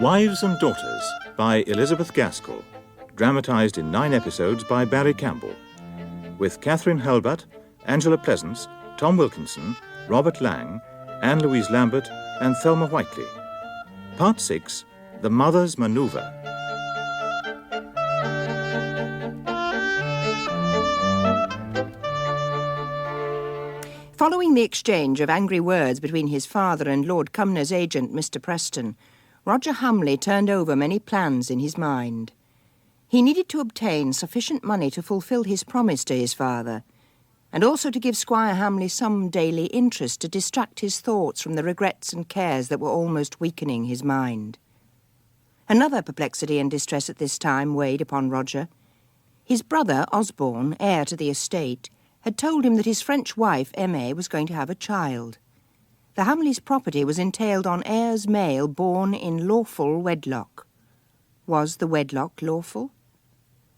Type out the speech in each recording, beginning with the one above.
Wives and Daughters by Elizabeth Gaskell, dramatised in 9 episodes by Barry Campbell, with Kathryn Hurlbutt, Angela Pleasance, Tom Wilkinson, Robert Lang, Anne-Louise Lambert and Thelma Whiteley. Part 6, The Mother's Manoeuvre. Following the exchange of angry words between his father and Lord Cumnor's agent, Mr. Preston, Roger Hamley turned over many plans in his mind. He needed to obtain sufficient money to fulfil his promise to his father, and also to give Squire Hamley some daily interest to distract his thoughts from the regrets and cares that were almost weakening his mind. Another perplexity and distress at this time weighed upon Roger. His brother, Osborne, heir to the estate, had told him that his French wife, Aimée, was going to have a child. The Hamleys' property was entailed on heirs male born in lawful wedlock. Was the wedlock lawful?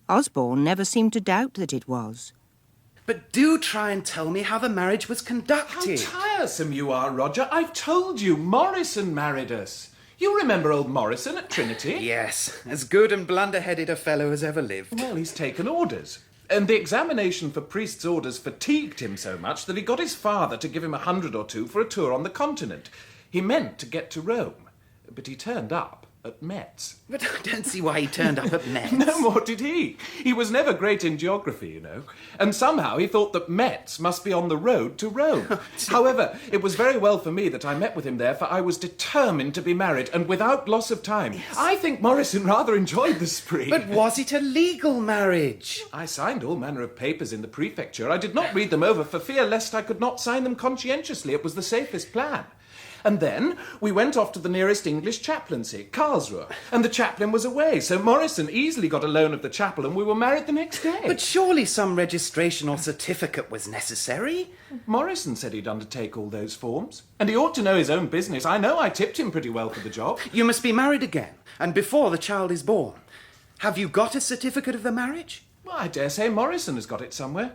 Osborne never seemed to doubt that it was. But do try and tell me how the marriage was conducted. How tiresome you are, Roger. I've told you, Morrison married us. You remember old Morrison at Trinity? Yes, as good and blunder-headed a fellow as ever lived. Well, he's taken orders. And the examination for priest's orders fatigued him so much that he got his father to give him 100 or two for a tour on the continent. He meant to get to Rome, but he turned up at Metz. But I don't see why he turned up at Metz. No more did he. He was never great in geography, you know. And somehow he thought that Metz must be on the road to Rome. However, it was very well for me that I met with him there, for I was determined to be married, and without loss of time. Yes. I think Morrison rather enjoyed the spree. But was it a legal marriage? I signed all manner of papers in the prefecture. I did not read them over for fear lest I could not sign them conscientiously. It was the safest plan. And then we went off to the nearest English chaplaincy, Karlsruhe, and the chaplain was away, so Morrison easily got a loan of the chapel and we were married the next day. But surely some registration or certificate was necessary? Morrison said he'd undertake all those forms, and he ought to know his own business. I know I tipped him pretty well for the job. You must be married again, and before the child is born. Have you got a certificate of the marriage? Well, I dare say Morrison has got it somewhere.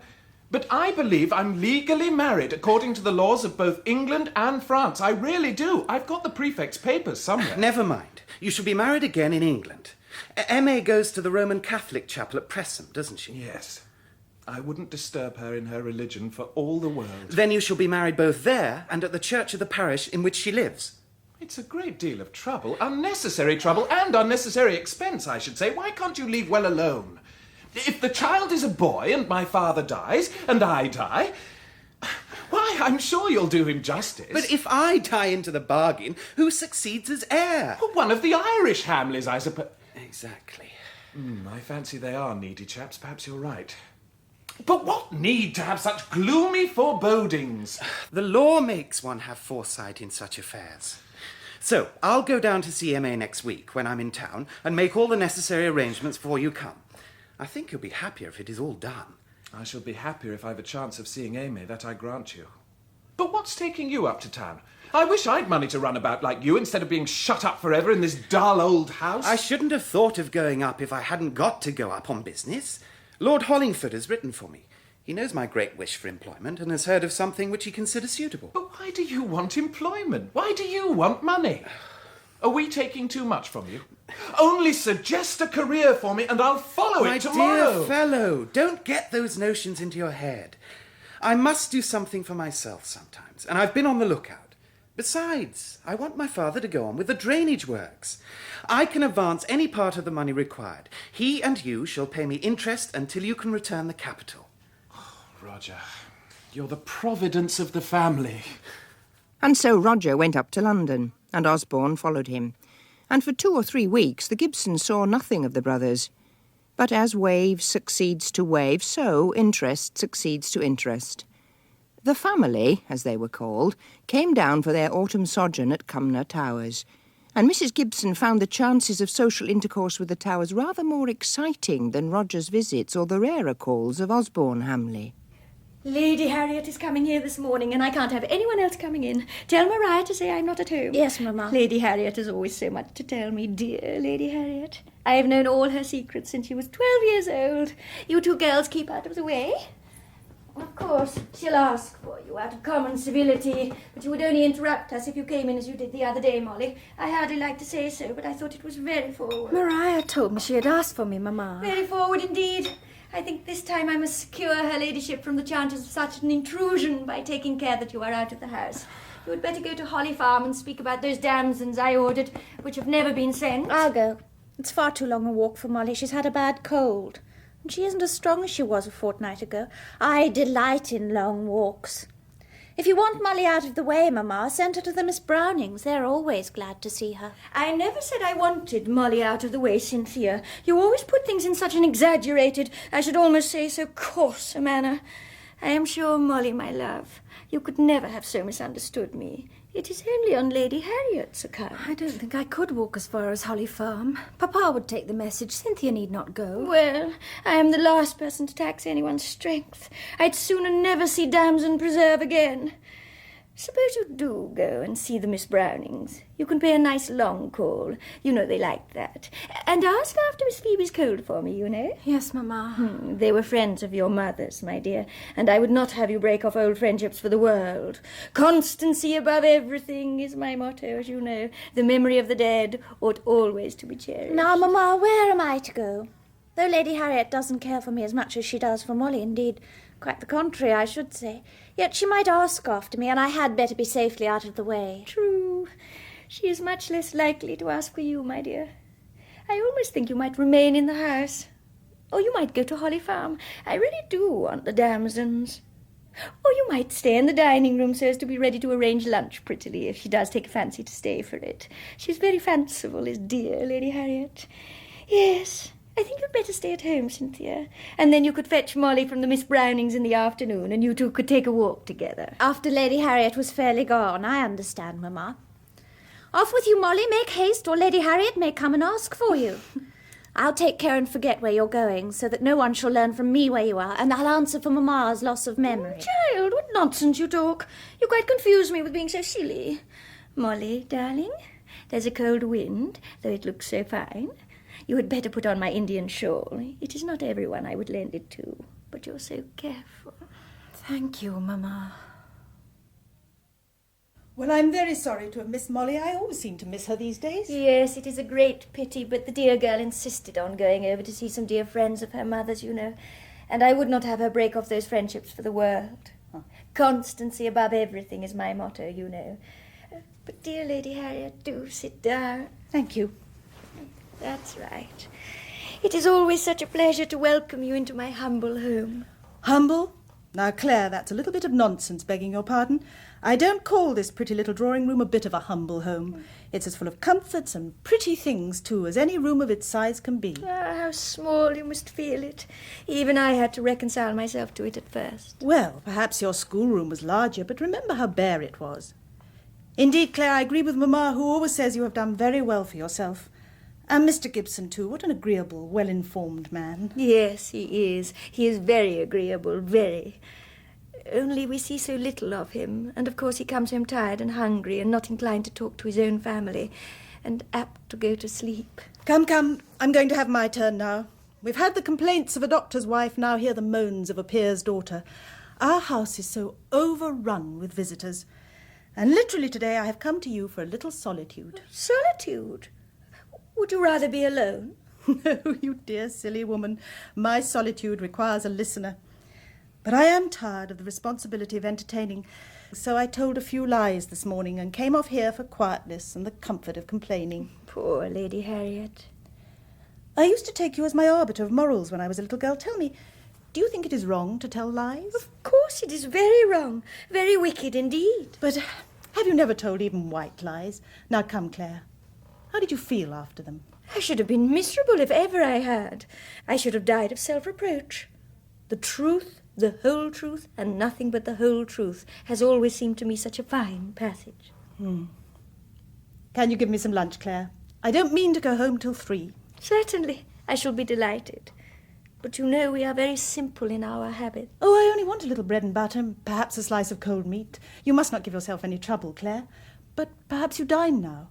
But I believe I'm legally married according to the laws of both England and France. I really do. I've got the prefect's papers somewhere. Never mind. You shall be married again in England. Aimée goes to the Roman Catholic chapel at Preston, doesn't she? Yes. I wouldn't disturb her in her religion for all the world. Then you shall be married both there and at the church of the parish in which she lives. It's a great deal of trouble, unnecessary trouble and unnecessary expense, I should say. Why can't you leave well alone? If the child is a boy and my father dies and I die, why, I'm sure you'll do him justice. But if I die into the bargain, who succeeds as heir? One of the Irish Hamleys, I suppose. Exactly. I fancy they are needy chaps. Perhaps you're right. But what need to have such gloomy forebodings? The law makes one have foresight in such affairs. So, I'll go down to see Aimée next week when I'm in town and make all the necessary arrangements before you come. I think you'll be happier if it is all done. I shall be happier if I've a chance of seeing Aimée, that I grant you. But what's taking you up to town? I wish I'd money to run about like you instead of being shut up forever in this dull old house. I shouldn't have thought of going up if I hadn't got to go up on business. Lord Hollingford has written for me. He knows my great wish for employment and has heard of something which he considers suitable. But why do you want employment? Why do you want money? Are we taking too much from you? Only suggest a career for me and I'll follow it tomorrow. My dear fellow, don't get those notions into your head. I must do something for myself sometimes, and I've been on the lookout. Besides, I want my father to go on with the drainage works. I can advance any part of the money required. He and you shall pay me interest until you can return the capital. Oh, Roger, you're the providence of the family. And so Roger went up to London, and Osborne followed him. And for 2 or 3 weeks the Gibsons saw nothing of the brothers. But as wave succeeds to wave, so interest succeeds to interest. The family, as they were called, came down for their autumn sojourn at Cumnor Towers, and Mrs. Gibson found the chances of social intercourse with the Towers rather more exciting than Roger's visits or the rarer calls of Osborne Hamley. Lady Harriet is coming here this morning, and I can't have anyone else coming in. Tell Maria to say I'm not at home. Yes, Mamma. Lady Harriet has always so much to tell me, dear Lady Harriet. I have known all her secrets since she was 12 years old. You two girls keep out of the way. Of course, she'll ask for you out of common civility, but you would only interrupt us if you came in as you did the other day, Molly. I hardly like to say so, but I thought it was very forward. Maria told me she had asked for me, Mamma. Very forward indeed. I think this time I must secure her ladyship from the chances of such an intrusion by taking care that you are out of the house. You had better go to Holly Farm and speak about those damsons I ordered, which have never been sent. I'll go. It's far too long a walk for Molly. She's had a bad cold. And she isn't as strong as she was a fortnight ago. I delight in long walks. If you want Molly out of the way, Mamma, send her to the Miss Brownings. They're always glad to see her. I never said I wanted Molly out of the way, Cynthia. You always put things in such an exaggerated, I should almost say so coarse a manner. I am sure, Molly, my love, you could never have so misunderstood me. It is only on Lady Harriet's account. I don't think I could walk as far as Holly Farm. Papa would take the message. Cynthia need not go. Well, I am the last person to tax anyone's strength. I'd sooner never see Damson Preserve again. Suppose you do go and see the Miss Brownings. You can pay a nice long call. You know they like that. And ask after Miss Phoebe's cold for me, you know. Yes, Mamma. They were friends of your mother's, my dear, and I would not have you break off old friendships for the world. Constancy above everything is my motto, as you know. The memory of the dead ought always to be cherished. Now, Mamma, where am I to go? Though Lady Harriet doesn't care for me as much as she does for Molly, indeed, quite the contrary, I should say. Yet she might ask after me, and I had better be safely out of the way. True. She is much less likely to ask for you, my dear. I almost think you might remain in the house. Or you might go to Holly Farm. I really do want the damsons. Or you might stay in the dining room so as to be ready to arrange lunch prettily if she does take a fancy to stay for it. She's very fanciful, is dear Lady Harriet. Yes, I think you'd better stay at home, Cynthia. And then you could fetch Molly from the Miss Brownings in the afternoon, and you two could take a walk together. After Lady Harriet was fairly gone, I understand, Mamma. Off with you, Molly. Make haste, or Lady Harriet may come and ask for you. I'll take care and forget where you're going, so that no one shall learn from me where you are, and I'll answer for Mamma's loss of memory. Child, what nonsense you talk. You quite confuse me with being so silly. Molly, darling, there's a cold wind, though it looks so fine. You had better put on my Indian shawl. It is not everyone I would lend it to, but you're so careful. Thank you, Mamma. Well, I'm very sorry to have missed Molly. I always seem to miss her these days. Yes, it is a great pity, but the dear girl insisted on going over to see some dear friends of her mother's, you know, and I would not have her break off those friendships for the world. Constancy above everything is my motto, you know. But dear Lady Harriet, do sit down. Thank you. That's right. It is always such a pleasure to welcome you into my humble home. Humble? Now, Claire, that's a little bit of nonsense, begging your pardon. I don't call this pretty little drawing room a bit of a humble home. It's as full of comforts and pretty things, too, as any room of its size can be. Ah, how small you must feel it. Even I had to reconcile myself to it at first. Well, perhaps your schoolroom was larger, but remember how bare it was. Indeed, Claire, I agree with Mamma, who always says you have done very well for yourself. And Mr. Gibson, too. What an agreeable, well-informed man. Yes, he is. He is very agreeable, very. Only we see so little of him, and of course he comes home tired and hungry and not inclined to talk to his own family, and apt to go to sleep. Come, I'm going to have my turn now. We've had the complaints of a doctor's wife, now hear the moans of a peer's daughter. Our house is so overrun with visitors, and literally today I have come to you for a little solitude. Solitude? Would you rather be alone? No, you dear silly woman. My solitude requires a listener. But I am tired of the responsibility of entertaining, so I told a few lies this morning and came off here for quietness and the comfort of complaining. Poor Lady Harriet. I used to take you as my arbiter of morals when I was a little girl. Tell me, do you think it is wrong to tell lies? Of course it is very wrong, very wicked indeed. But have you never told even white lies? Now come, Claire. How did you feel after them? I should have been miserable if ever I had. I should have died of self-reproach. The truth, the whole truth, and nothing but the whole truth has always seemed to me such a fine passage. Can you give me some lunch, Claire? I don't mean to go home till 3. Certainly, I shall be delighted. But you know we are very simple in our habits. Oh, I only want a little bread and butter, and perhaps a slice of cold meat. You must not give yourself any trouble, Claire. But perhaps you dine now.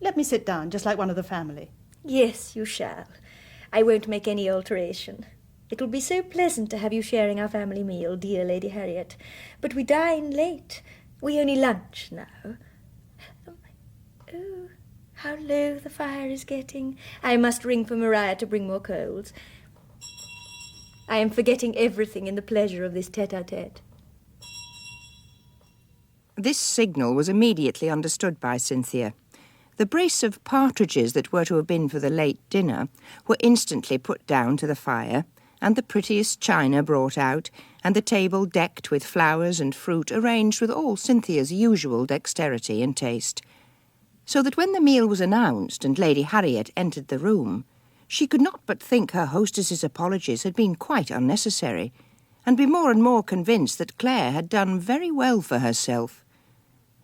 Let me sit down, just like one of the family. Yes, you shall. I won't make any alteration. It will be so pleasant to have you sharing our family meal, dear Lady Harriet. But we dine late. We only lunch now. Oh, how low the fire is getting. I must ring for Maria to bring more coals. I am forgetting everything in the pleasure of this tete-a-tete. This signal was immediately understood by Cynthia. The brace of partridges that were to have been for the late dinner were instantly put down to the fire, and the prettiest china brought out, and the table decked with flowers and fruit arranged with all Cynthia's usual dexterity and taste, so that when the meal was announced and Lady Harriet entered the room, she could not but think her hostess's apologies had been quite unnecessary, and be more and more convinced that Claire had done very well for herself.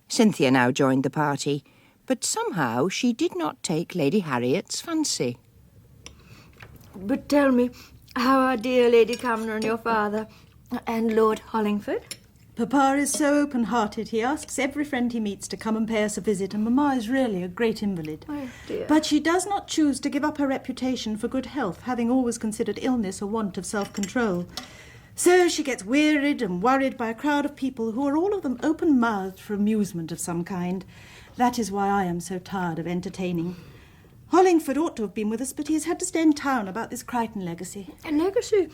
Cynthia now joined the party, but somehow she did not take Lady Harriet's fancy. But tell me, how are dear Lady Cumnor and your father, and Lord Hollingford? Papa is so open-hearted. He asks every friend he meets to come and pay us a visit, and Mamma is really a great invalid. Oh, dear. But she does not choose to give up her reputation for good health, having always considered illness a want of self-control. So she gets wearied and worried by a crowd of people who are all of them open-mouthed for amusement of some kind. That is why I am so tired of entertaining. Hollingford ought to have been with us, but he has had to stay in town about this Crichton legacy. A legacy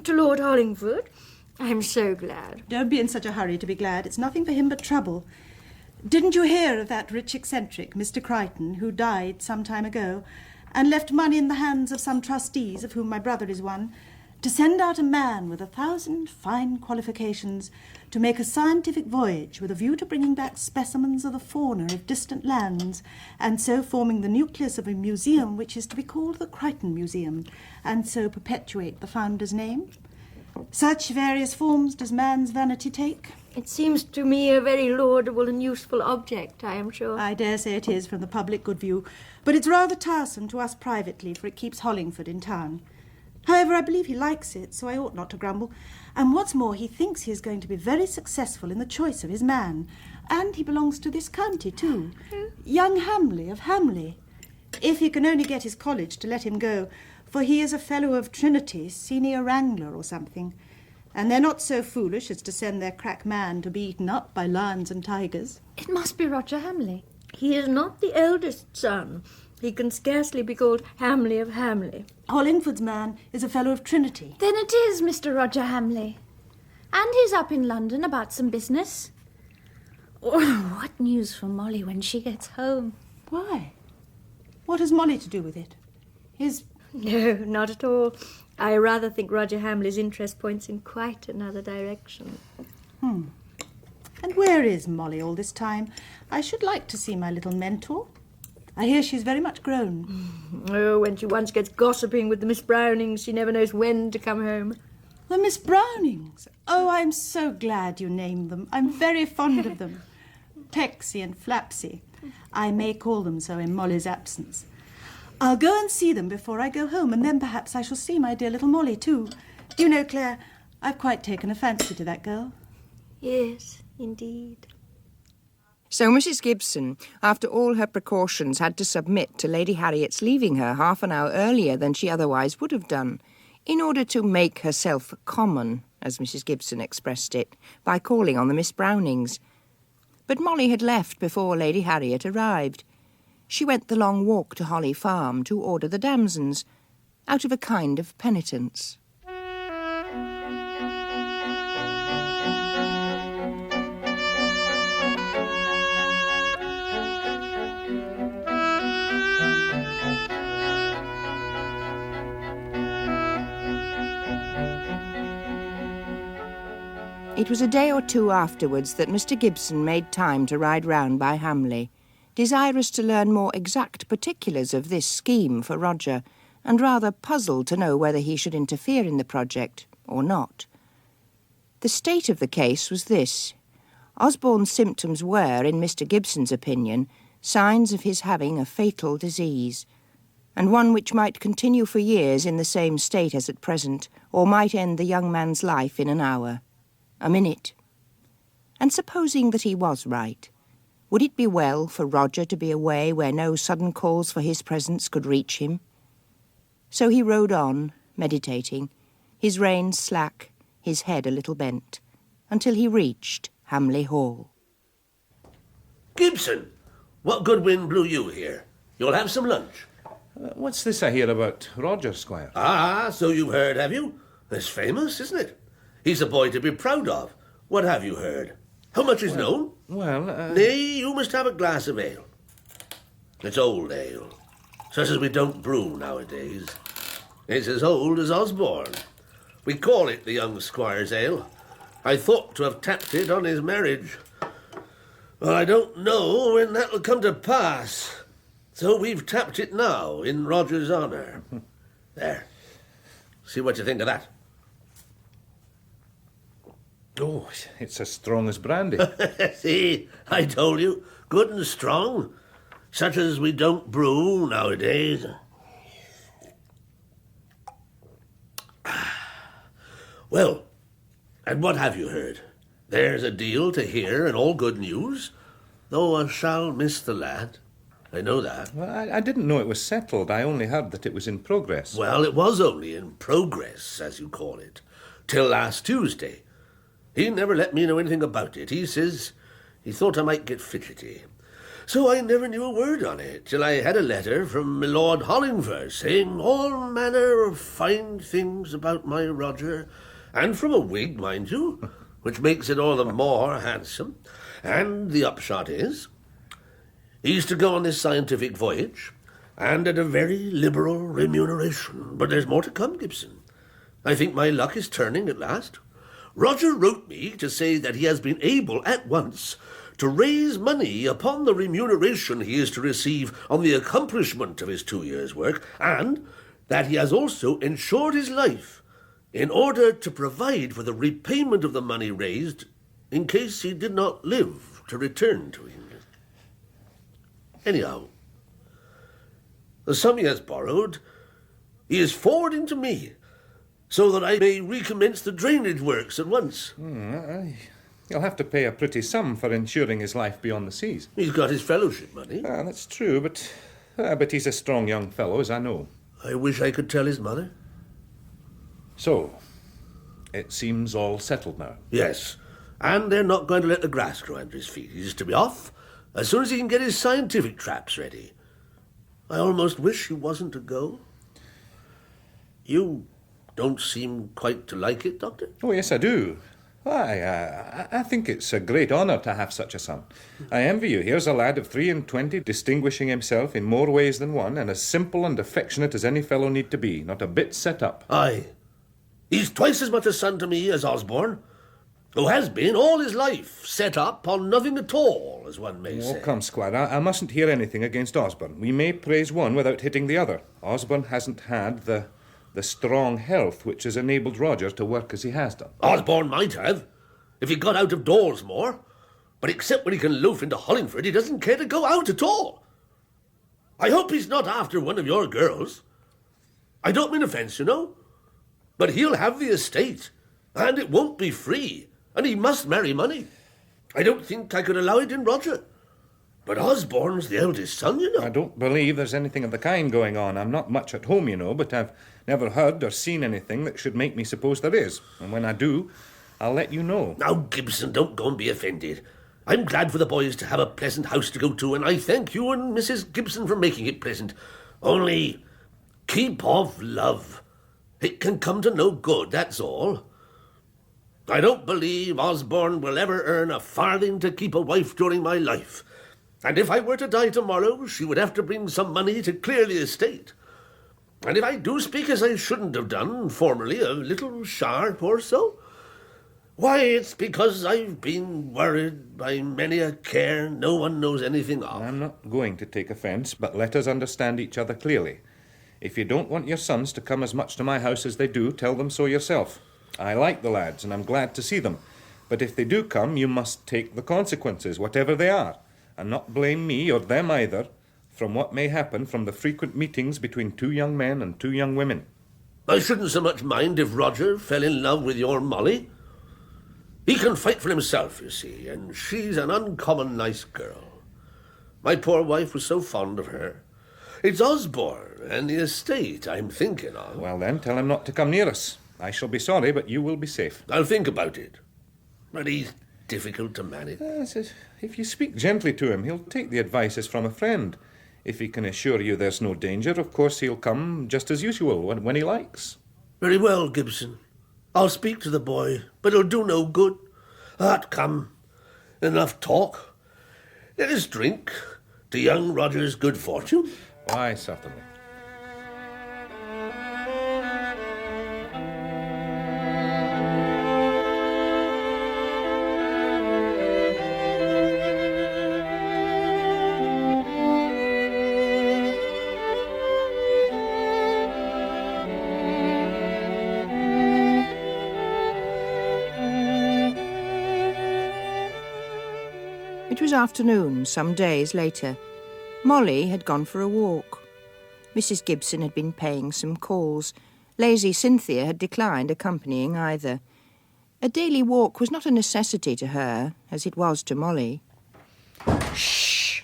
to Lord Hollingford? I'm so glad. Don't be in such a hurry to be glad. It's nothing for him but trouble. Didn't you hear of that rich eccentric, Mr. Crichton, who died some time ago, and left money in the hands of some trustees, of whom my brother is one, to send out a man with 1,000 fine qualifications to make a scientific voyage with a view to bringing back specimens of the fauna of distant lands, and so forming the nucleus of a museum which is to be called the Crichton Museum, and so perpetuate the founder's name? Such various forms does man's vanity take. It seems to me a very laudable and useful object, I am sure. I dare say it is from the public good view, but it's rather tiresome to us privately, for it keeps Hollingford in town. However, I believe he likes it, so I ought not to grumble. And what's more, he thinks he is going to be very successful in the choice of his man. And he belongs to this county, too. Young Hamley of Hamley. If he can only get his college to let him go, for he is a fellow of Trinity, senior wrangler or something. And they're not so foolish as to send their crack man to be eaten up by lions and tigers. It must be Roger Hamley. He is not the eldest son. He can scarcely be called Hamley of Hamley. Hollingford's man is a fellow of Trinity. Then it is Mr. Roger Hamley. And he's up in London about some business. Oh, what news for Molly when she gets home? Why? What has Molly to do with it? No, not at all. I rather think Roger Hamley's interest points in quite another direction. And where is Molly all this time? I should like to see my little mentor. I hear she's very much grown. Oh, when she once gets gossiping with the Miss Brownings, she never knows when to come home. The Miss Brownings? Oh, I'm so glad you named them. I'm very fond of them. Pexy and Flapsy. I may call them so in Molly's absence. I'll go and see them before I go home, and then perhaps I shall see my dear little Molly, too. Do you know, Claire, I've quite taken a fancy to that girl. Yes, indeed. So Mrs. Gibson, after all her precautions, had to submit to Lady Harriet's leaving her half an hour earlier than she otherwise would have done, in order to make herself common, as Mrs. Gibson expressed it, by calling on the Miss Brownings. But Molly had left before Lady Harriet arrived. She went the long walk to Holly Farm to order the damsons, out of a kind of penitence. It was a day or two afterwards that Mr. Gibson made time to ride round by Hamley, desirous to learn more exact particulars of this scheme for Roger, and rather puzzled to know whether he should interfere in the project or not. The state of the case was this. Osborne's symptoms were, in Mr. Gibson's opinion, signs of his having a fatal disease, and one which might continue for years in the same state as at present, or might end the young man's life in an hour, a minute. And supposing that he was right, would it be well for Roger to be away where no sudden calls for his presence could reach him? So he rode on, meditating, his reins slack, his head a little bent, until he reached Hamley Hall. Gibson, what good wind blew you here? You'll have some lunch. What's this I hear about Roger, Squire? Ah, so you've heard, have you? It's famous, isn't it? He's a boy to be proud of. What have you heard? How much is known? Nay, you must have a glass of ale. It's old ale, such as we don't brew nowadays. It's as old as Osborne. We call it the young squire's ale. I thought to have tapped it on his marriage. Well, I don't know when that'll come to pass. So we've tapped it now, in Roger's honour. There. See what you think of that. Oh, it's as strong as brandy. See, I told you. Good and strong. Such as we don't brew nowadays. Well, and what have you heard? There's a deal to hear and all good news, though I shall miss the lad. I know that. Well, I didn't know it was settled. I only heard that it was in progress. Well, it was only in progress, as you call it, till last Tuesday. He never let me know anything about it. He says he thought I might get fidgety. So I never knew a word on it till I had a letter from my Lord Hollingford saying all manner of fine things about my Roger, and from a Whig, mind you, which makes it all the more handsome. And the upshot is, he's to go on this scientific voyage, and at a very liberal remuneration. But there's more to come, Gibson. I think my luck is turning at last. Roger wrote me to say that he has been able at once to raise money upon the remuneration he is to receive on the accomplishment of his 2 years' work, and that he has also insured his life in order to provide for the repayment of the money raised in case he did not live to return to England. Anyhow, the sum he has borrowed, he is forwarding to me, so that I may recommence the drainage works at once. You'll have to pay a pretty sum for insuring his life beyond the seas. He's got his fellowship money. That's true, but he's a strong young fellow, as I know. I wish I could tell his mother. So, it seems all settled now. Yes, and they're not going to let the grass grow under his feet. He's to be off as soon as he can get his scientific traps ready. I almost wish he wasn't to go. You don't seem quite to like it, Doctor? Oh, yes, I do. I think it's a great honour to have such a son. I envy you. Here's a lad of 23, distinguishing himself in more ways than one, and as simple and affectionate as any fellow need to be, not a bit set up. Aye. He's twice as much a son to me as Osborne, who has been all his life set up on nothing at all, as one may say. Oh, come, Squire, I mustn't hear anything against Osborne. We may praise one without hitting the other. Osborne hasn't had the strong health which has enabled Roger to work as he has done. Osborne might have, if he got out of doors more. But except when he can loaf into Hollingford, he doesn't care to go out at all. I hope he's not after one of your girls. I don't mean offence, you know. But he'll have the estate, and it won't be free, and he must marry money. I don't think I could allow it in Roger. But Osborne's the eldest son, you know. I don't believe there's anything of the kind going on. I'm not much at home, you know, but I've never heard or seen anything that should make me suppose there is. And when I do, I'll let you know. Now, Gibson, don't go and be offended. I'm glad for the boys to have a pleasant house to go to, and I thank you and Mrs. Gibson for making it pleasant. Only, keep off love. It can come to no good, that's all. I don't believe Osborne will ever earn a farthing to keep a wife during my life. And if I were to die tomorrow, she would have to bring some money to clear the estate. And if I do speak as I shouldn't have done formerly, a little sharp or so, why, it's because I've been worried by many a care no one knows anything of. I'm not going to take offence, but let us understand each other clearly. If you don't want your sons to come as much to my house as they do, tell them so yourself. I like the lads, and I'm glad to see them. But if they do come, you must take the consequences, whatever they are, and not blame me, or them either, from what may happen from the frequent meetings between 2 young men and 2 young women. I shouldn't so much mind if Roger fell in love with your Molly. He can fight for himself, you see, and she's an uncommon nice girl. My poor wife was so fond of her. It's Osborne and the estate I'm thinking of. Well then, tell him not to come near us. I shall be sorry, but you will be safe. I'll think about it. But he's difficult to manage. Yes, if you speak gently to him, he'll take the advice as from a friend. If he can assure you there's no danger, of course he'll come just as usual, when he likes. Very well, Gibson. I'll speak to the boy, but it'll do no good. Come. Enough talk. Let us drink to young Roger's good fortune. Why, certainly. It was afternoon, some days later. Molly had gone for a walk. Mrs. Gibson had been paying some calls. Lazy Cynthia had declined accompanying either. A daily walk was not a necessity to her, as it was to Molly. Shh!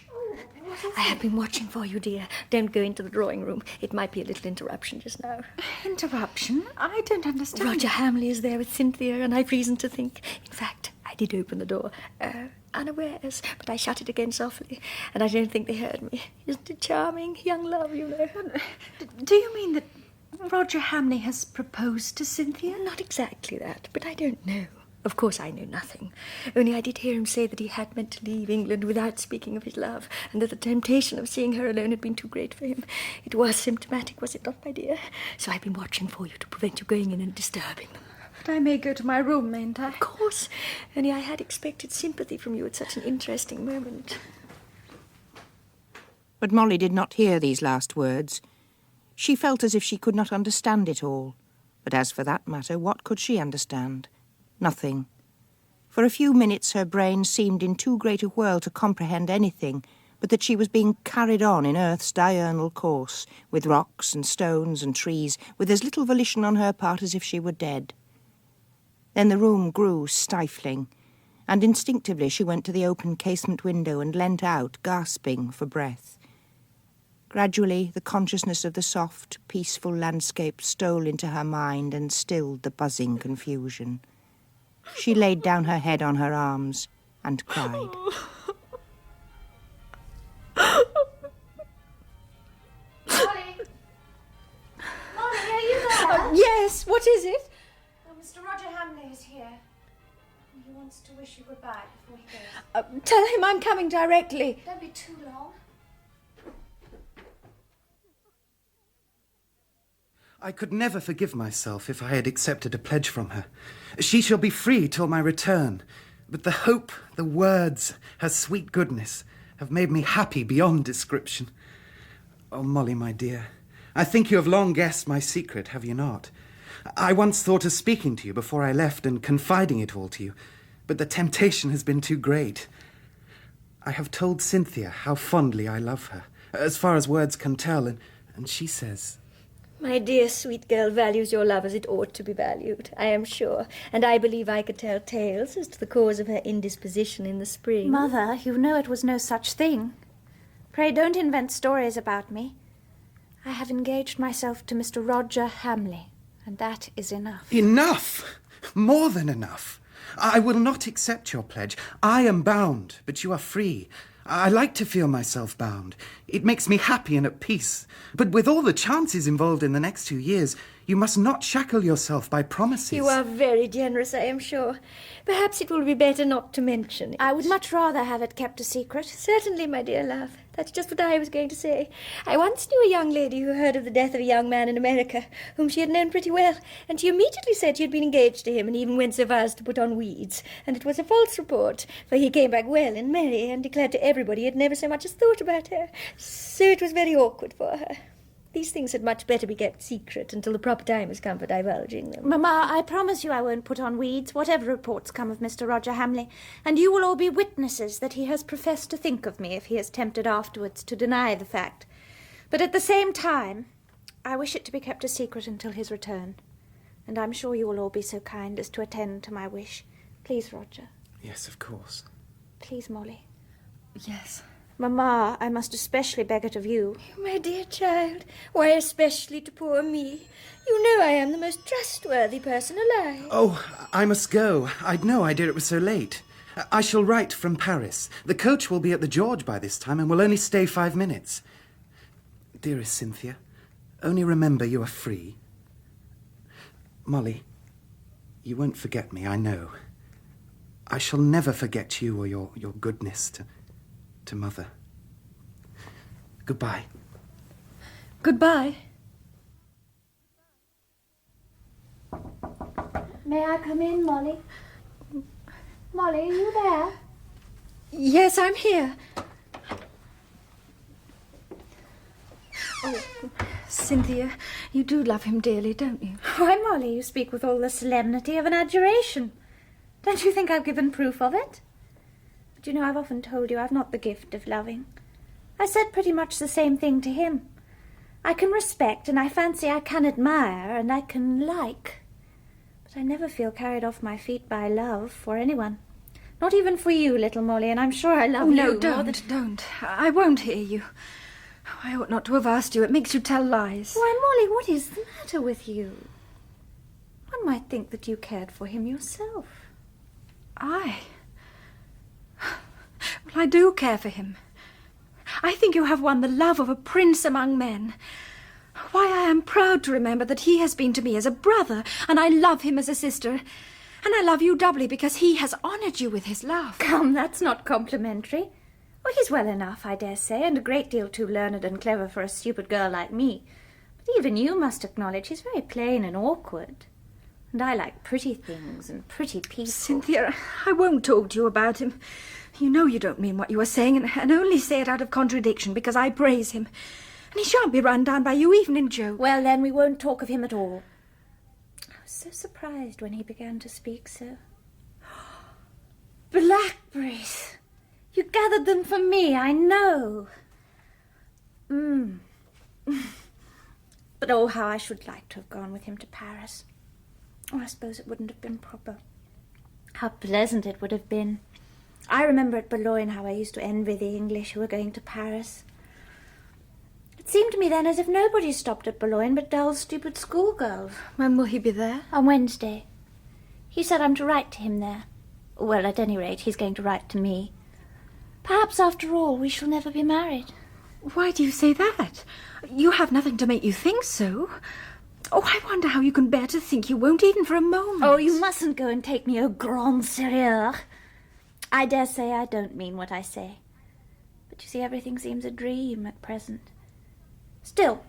I have been watching for you, dear. Don't go into the drawing room. It might be a little interruption just now. Interruption? I don't understand. Roger Hamley is there with Cynthia, and I've reason to think. In fact, I did open the door, unawares, but I shut it again softly, and I don't think they heard me. Isn't it charming? Young love, you know. Do you mean that Roger Hamley has proposed to Cynthia? Not exactly that, but I don't know. Of course I know nothing. Only I did hear him say that he had meant to leave England without speaking of his love, and that the temptation of seeing her alone had been too great for him. It was symptomatic, was it not, my dear? So I've been watching for you to prevent you going in and disturbing them. But I may go to my room, mayn't I? Of course. Only I had expected sympathy from you at such an interesting moment. But Molly did not hear these last words. She felt as if she could not understand it all. But as for that matter, what could she understand? Nothing. For a few minutes her brain seemed in too great a whirl to comprehend anything, but that she was being carried on in earth's diurnal course, with rocks and stones and trees, with as little volition on her part as if she were dead. Then the room grew stifling, and instinctively she went to the open casement window and leant out, gasping for breath. Gradually the consciousness of the soft, peaceful landscape stole into her mind and stilled the buzzing confusion. She laid down her head on her arms and cried. Molly! Molly, are you there? Yes, what is it? Oh, Mr. Roger Hamley is here. He wants to wish you goodbye before he goes. Tell him I'm coming directly. Don't be too long. I could never forgive myself if I had accepted a pledge from her. She shall be free till my return. But the hope, the words, her sweet goodness have made me happy beyond description. Oh, Molly, my dear, I think you have long guessed my secret, have you not? I once thought of speaking to you before I left and confiding it all to you, but the temptation has been too great. I have told Cynthia how fondly I love her, as far as words can tell, and she says... My dear sweet girl values your love as it ought to be valued, I am sure, and I believe I could tell tales as to the cause of her indisposition in the spring. Mother, you know it was no such thing. Pray don't invent stories about me. I have engaged myself to Mr. Roger Hamley, and that is enough. Enough! More than enough. I will not accept your pledge. I am bound, but you are free. I like to feel myself bound. It makes me happy and at peace. But with all the chances involved in the next 2 years, you must not shackle yourself by promises. You are very generous, I am sure. Perhaps it will be better not to mention it. I would much rather have it kept a secret. Certainly, my dear love. That's just what I was going to say. I once knew a young lady who heard of the death of a young man in America, whom she had known pretty well, and she immediately said she had been engaged to him and even went so far as to put on weeds. And it was a false report, for he came back well and merry and declared to everybody he had never so much as thought about her. So it was very awkward for her. These things had much better be kept secret until the proper time has come for divulging them. Mamma, I promise you I won't put on weeds, whatever reports come of Mr. Roger Hamley, and you will all be witnesses that he has professed to think of me if he is tempted afterwards to deny the fact. But at the same time, I wish it to be kept a secret until his return, and I'm sure you will all be so kind as to attend to my wish. Please, Roger. Yes, of course. Please, Molly. Yes, Mamma, I must especially beg it of you. My dear child, why especially to poor me? You know I am the most trustworthy person alive. Oh, I must go. I'd no idea it was so late. I shall write from Paris. The coach will be at the George by this time and will only stay 5 minutes. Dearest Cynthia, only remember you are free. Molly, you won't forget me, I know. I shall never forget you or your goodness to Mother. Goodbye. Goodbye. May I come in, Molly? Molly, are you there? Yes, I'm here. Oh, Cynthia, you do love him dearly, don't you? Why, Molly, you speak with all the solemnity of an adjuration. Don't you think I've given proof of it? But you know, I've often told you I've not the gift of loving. I said pretty much the same thing to him. I can respect, and I fancy I can admire, and I can like. But I never feel carried off my feet by love for anyone. Not even for you, little Molly, and I'm sure I love you. No, don't. I won't hear you. I ought not to have asked you. It makes you tell lies. Why, Molly, what is the matter with you? One might think that you cared for him yourself. I? Well, I do care for him. I think you have won the love of a prince among men. Why, I am proud to remember that he has been to me as a brother, and I love him as a sister. And I love you doubly because he has honoured you with his love. Come, that's not complimentary. Oh, he's well enough, I dare say, and a great deal too learned and clever for a stupid girl like me. But even you must acknowledge he's very plain and awkward. And I like pretty things and pretty people. Cynthia, I won't talk to you about him. You know you don't mean what you are saying, and only say it out of contradiction because I praise him. And he shan't be run down by you even in joke. Well, then, we won't talk of him at all. I was so surprised when he began to speak so. Blackberries! You gathered them for me, I know. But oh, how I should like to have gone with him to Paris. Oh, I suppose it wouldn't have been proper. How pleasant it would have been. I remember at Boulogne how I used to envy the English who were going to Paris. It seemed to me then as if nobody stopped at Boulogne but dull, stupid schoolgirls. When will he be there? On Wednesday. He said I'm to write to him there. Well, at any rate, he's going to write to me. Perhaps, after all, we shall never be married. Why do you say that? You have nothing to make you think so. Oh, I wonder how you can bear to think you won't even for a moment. Oh, you mustn't go and take me au grand sérieux. I dare say I don't mean what I say. But you see, everything seems a dream at present. Still,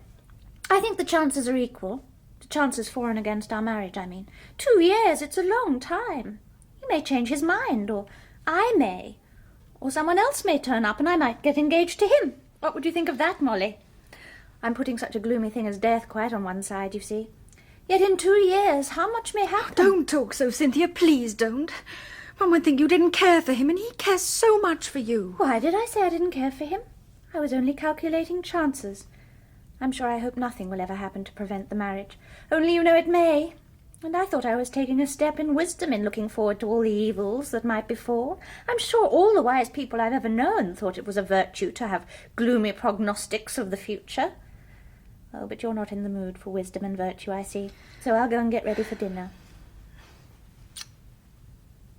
I think the chances are equal. The chances for and against our marriage, I mean. 2 years, it's a long time. He may change his mind, or I may. Or someone else may turn up and I might get engaged to him. What would you think of that, Molly? I'm putting such a gloomy thing as death quite on one side, you see. Yet in 2 years, how much may happen? Don't talk so, Cynthia. Please don't. One would think you didn't care for him, and he cares so much for you. Why did I say I didn't care for him? I was only calculating chances. I'm sure I hope nothing will ever happen to prevent the marriage. Only you know it may. And I thought I was taking a step in wisdom in looking forward to all the evils that might befall. I'm sure all the wise people I've ever known thought it was a virtue to have gloomy prognostics of the future. Oh, but you're not in the mood for wisdom and virtue, I see. So I'll go and get ready for dinner.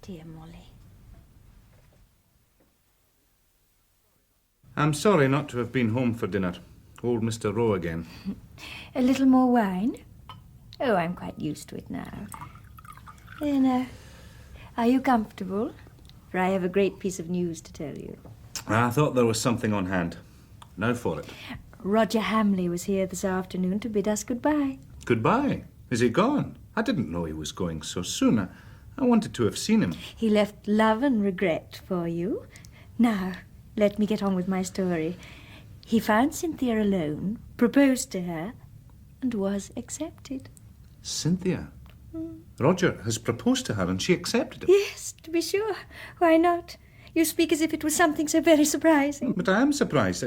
Dear Molly. I'm sorry not to have been home for dinner. Old Mr. Rowe again. A little more wine? Oh, I'm quite used to it now. Then, are you comfortable? For I have a great piece of news to tell you. I thought there was something on hand. Now for it. Roger Hamley was here this afternoon to bid us goodbye. Goodbye? Is he gone? I didn't know he was going so soon. I wanted to have seen him. He left love and regret for you. Now, let me get on with my story. He found Cynthia alone, proposed to her, and was accepted. Cynthia? Roger has proposed to her and she accepted it. Yes, to be sure. Why not? You speak as if it was something so very surprising. But I am surprised.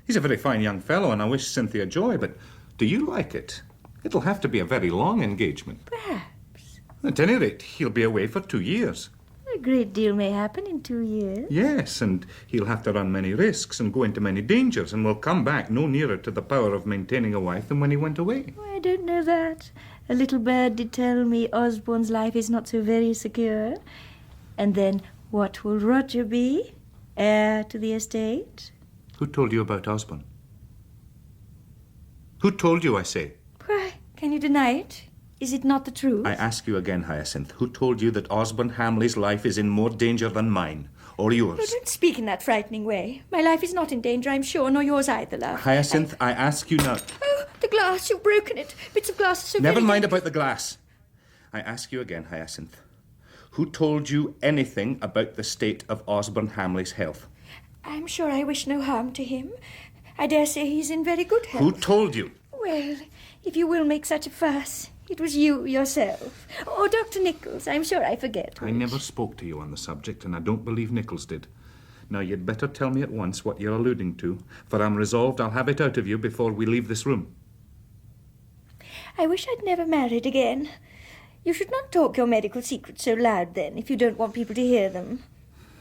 He's a very fine young fellow and I wish Cynthia joy, but do you like it? It'll have to be a very long engagement. Perhaps. At any rate, he'll be away for 2 years. A great deal may happen in 2 years. Yes, and he'll have to run many risks and go into many dangers and will come back no nearer to the power of maintaining a wife than when he went away. Oh, I don't know that. A little bird did tell me Osborne's life is not so very secure. And then what will Roger be? Heir to the estate? Who told you about Osborne? Who told you, I say? Why, can you deny it? Is it not the truth? I ask you again, Hyacinth, who told you that Osborne Hamley's life is in more danger than mine, or yours? Oh, don't speak in that frightening way. My life is not in danger, I'm sure, nor yours either, love. Hyacinth, I ask you now. Oh, the glass, you've broken it. Bits of glass are so Never very mind delicate. about the glass. I ask you again, Hyacinth. Who told you anything about the state of Osborne Hamley's health? I'm sure I wish no harm to him. I dare say he's in very good health. Who told you? Well, if you will make such a fuss, it was you yourself. Or Dr. Nichols, I'm sure I forget. I which. never spoke to you on the subject, and I don't believe Nichols did. Now, you'd better tell me at once what you're alluding to, for I'm resolved I'll have it out of you before we leave this room. I wish I'd never married again. You should not talk your medical secrets so loud then, if you don't want people to hear them.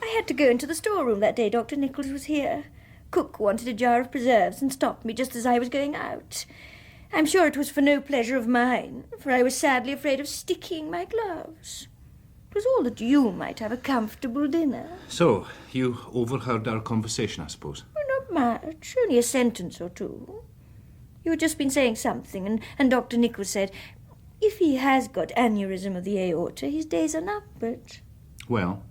I had to go into the storeroom that day Dr. Nichols was here. Cook wanted a jar of preserves and stopped me just as I was going out. I'm sure it was for no pleasure of mine, for I was sadly afraid of sticking my gloves. It was all that you might have a comfortable dinner. So, you overheard our conversation, I suppose? Well, not much, only a sentence or two. You had just been saying something, and Dr. Nichols said, if he has got aneurysm of the aorta, his days are numbered. Well,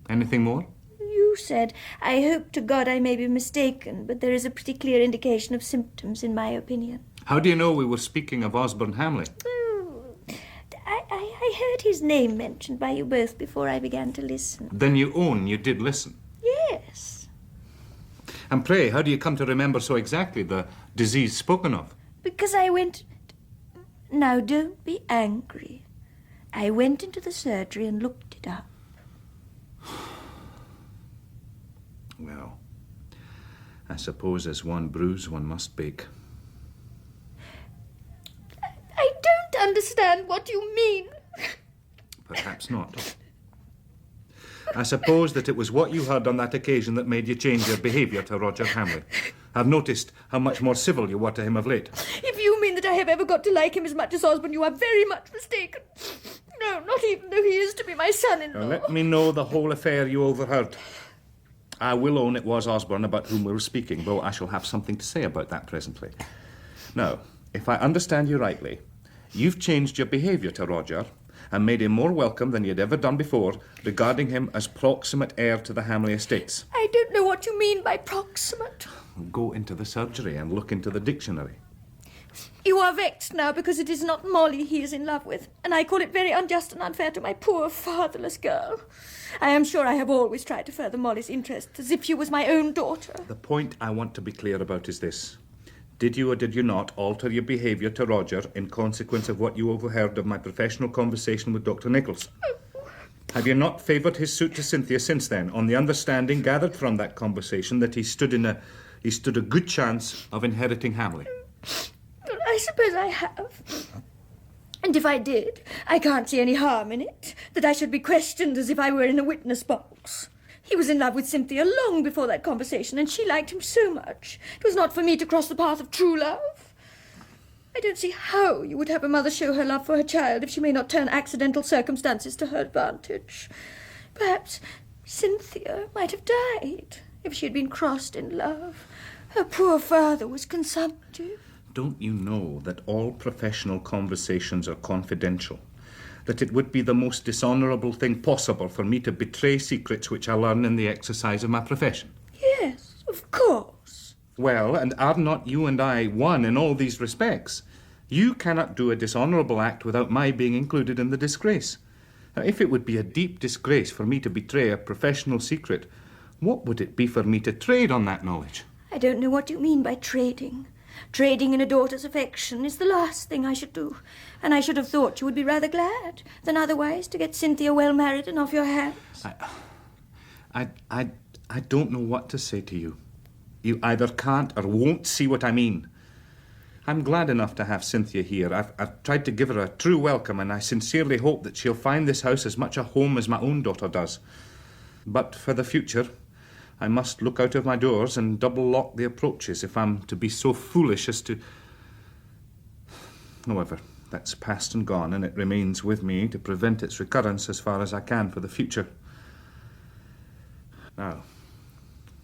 anything more? You said, I hope to God I may be mistaken, but there is a pretty clear indication of symptoms, in my opinion. How do you know we were speaking of Osborne Hamley? I heard his name mentioned by you both before I began to listen. Then you own you did listen. Yes. And pray, how do you come to remember so exactly the disease spoken of? Because I went... Now, don't be angry. I went into the surgery and looked it up. Well, I suppose as one brews, one must bake. I don't understand what you mean. Perhaps not. I suppose that it was what you heard on that occasion that made you change your behaviour to Roger Hamley. I've noticed how much more civil you were to him of late. If you mean that I have ever got to like him as much as Osborne, you are very much mistaken. No, not even though he is to be my son-in-law. Now, let me know the whole affair you overheard. I will own it was Osborne about whom we were speaking, though I shall have something to say about that presently. Now, if I understand you rightly, you've changed your behaviour to Roger and made him more welcome than you'd ever done before, regarding him as proximate heir to the Hamley estates. I don't know what you mean by proximate. Go into the surgery and look into the dictionary. You are vexed now because it is not Molly he is in love with, and I call it very unjust and unfair to my poor fatherless girl. I am sure I have always tried to further Molly's interests as if she was my own daughter. The point I want to be clear about is this. Did you or did you not alter your behaviour to Roger in consequence of what you overheard of my professional conversation with Dr. Nichols? Have you not favoured his suit to Cynthia since then, on the understanding gathered from that conversation that he stood a good chance of inheriting Hamley? I suppose I have. And if I did, I can't see any harm in it, that I should be questioned as if I were in a witness box. He was in love with Cynthia long before that conversation, and she liked him so much. It was not for me to cross the path of true love. I don't see how you would have a mother show her love for her child if she may not turn accidental circumstances to her advantage. Perhaps Cynthia might have died if she had been crossed in love. Her poor father was consumptive. Don't you know that all professional conversations are confidential? That it would be the most dishonourable thing possible for me to betray secrets which I learn in the exercise of my profession? Yes, of course. Well, and are not you and I one in all these respects? You cannot do a dishonourable act without my being included in the disgrace. Now, if it would be a deep disgrace for me to betray a professional secret, what would it be for me to trade on that knowledge? I don't know what you mean by trading. Trading in a daughter's affection is the last thing I should do, and I should have thought you would be rather glad than otherwise to get Cynthia well married and off your hands. I don't know what to say to you. You either can't or won't see what I mean. I'm glad enough to have Cynthia here. I've tried to give her a true welcome, and I sincerely hope that she'll find this house as much a home as my own daughter does. But for the future, I must look out of my doors and double-lock the approaches if I'm to be so foolish as to... However, that's past and gone, and it remains with me to prevent its recurrence as far as I can for the future. Now,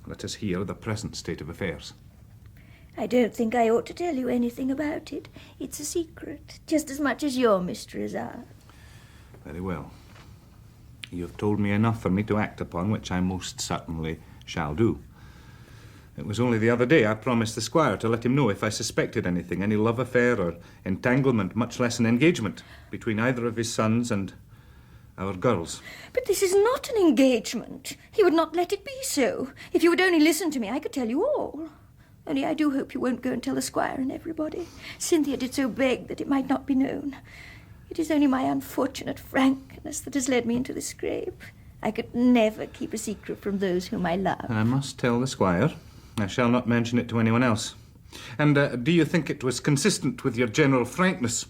let us hear the present state of affairs. I don't think I ought to tell you anything about it. It's a secret, just as much as your mysteries are. Very well. You have told me enough for me to act upon, which I most certainly shall do. It was only the other day I promised the squire to let him know if I suspected anything, any love affair or entanglement, much less an engagement, between either of his sons and our girls. But this is not an engagement. He would not let it be so. If you would only listen to me, I could tell you all. Only I do hope you won't go and tell the squire and everybody. Cynthia did so beg that it might not be known. It is only my unfortunate frankness that has led me into this scrape. I could never keep a secret from those whom I love. I must tell the squire. I shall not mention it to anyone else. And do you think it was consistent with your general frankness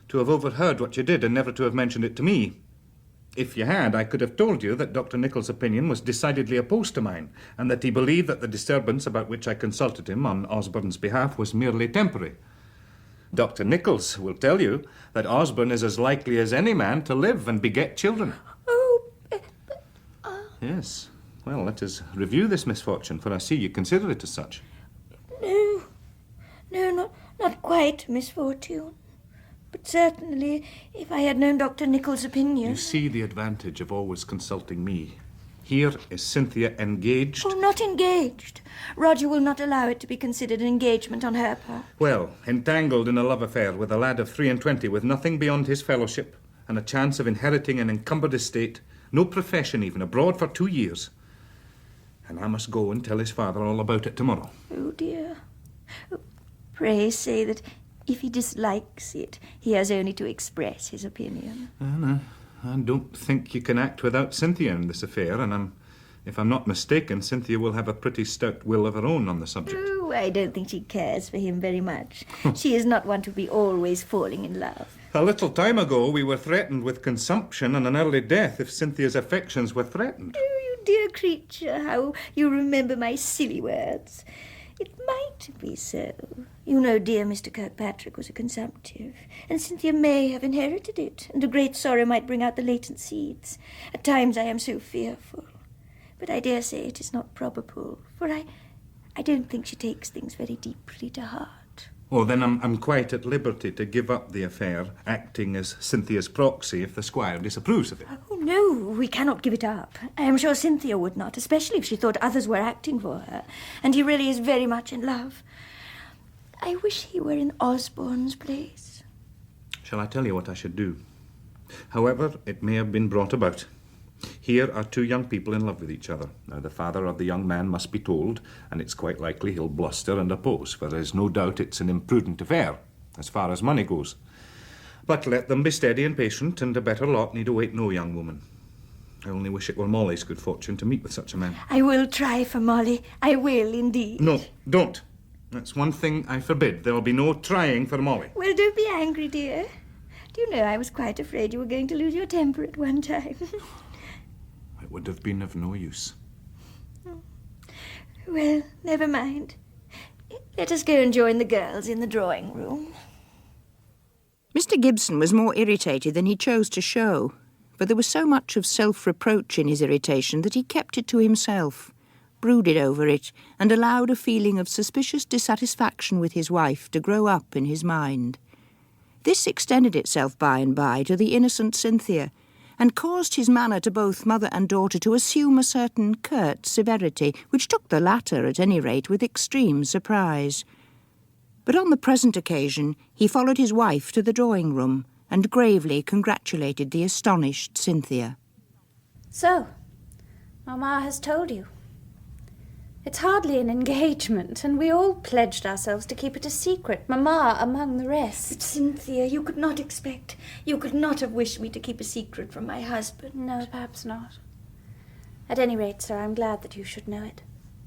to have overheard what you did and never to have mentioned it to me? If you had, I could have told you that Dr. Nichols' opinion was decidedly opposed to mine, and that he believed that the disturbance about which I consulted him on Osborne's behalf was merely temporary. Dr. Nichols will tell you that Osborne is as likely as any man to live and beget children. Yes. Well, let us review this misfortune, for I see you consider it as such. No, not quite misfortune. But certainly, if I had known Dr. Nichols' opinion... You see the advantage of always consulting me. Here is Cynthia engaged. Oh, not engaged. Roger will not allow it to be considered an engagement on her part. Well, entangled in a love affair with a lad of 23 with nothing beyond his fellowship and a chance of inheriting an encumbered estate, no profession even, abroad for 2 years. And I must go and tell his father all about it tomorrow. Oh, dear. Oh, pray say that if he dislikes it, he has only to express his opinion. No, I don't think you can act without Cynthia in this affair, and if I'm not mistaken, Cynthia will have a pretty stout will of her own on the subject. Oh, I don't think she cares for him very much. She is not one to be always falling in love. A little time ago, we were threatened with consumption and an early death if Cynthia's affections were threatened. Oh, you dear creature, how you remember my silly words. It might be so. You know, dear Mr. Kirkpatrick was a consumptive, and Cynthia may have inherited it, and a great sorrow might bring out the latent seeds. At times I am so fearful. But I dare say it is not probable, for I don't think she takes things very deeply to heart. Oh, then I'm quite at liberty to give up the affair, acting as Cynthia's proxy if the squire disapproves of it. Oh, no, we cannot give it up. I am sure Cynthia would not, especially if she thought others were acting for her, and he really is very much in love. I wish he were in Osborne's place. Shall I tell you what I should do? However it may have been brought about. Here are 2 young people in love with each other. Now, the father of the young man must be told, and it's quite likely he'll bluster and oppose, for there's no doubt it's an imprudent affair, as far as money goes. But let them be steady and patient, and a better lot need await no young woman. I only wish it were Molly's good fortune to meet with such a man. I will try for Molly. I will, indeed. No, don't. That's one thing I forbid. There'll be no trying for Molly. Well, don't be angry, dear. Do you know, I was quite afraid you were going to lose your temper at one time. It would have been of no use. Well, never mind. Let us go and join the girls in the drawing room. Mr. Gibson was more irritated than he chose to show, but there was so much of self-reproach in his irritation that he kept it to himself, brooded over it, and allowed a feeling of suspicious dissatisfaction with his wife to grow up in his mind. This extended itself by and by to the innocent Cynthia, and caused his manner to both mother and daughter to assume a certain curt severity, which took the latter, at any rate, with extreme surprise. But on the present occasion he followed his wife to the drawing-room and gravely congratulated the astonished Cynthia. So, Mamma has told you. It's hardly an engagement, and we all pledged ourselves to keep it a secret, Mamma among the rest. But Cynthia, you could not have wished me to keep a secret from my husband. No, perhaps not. At any rate, sir, I'm glad that you should know it.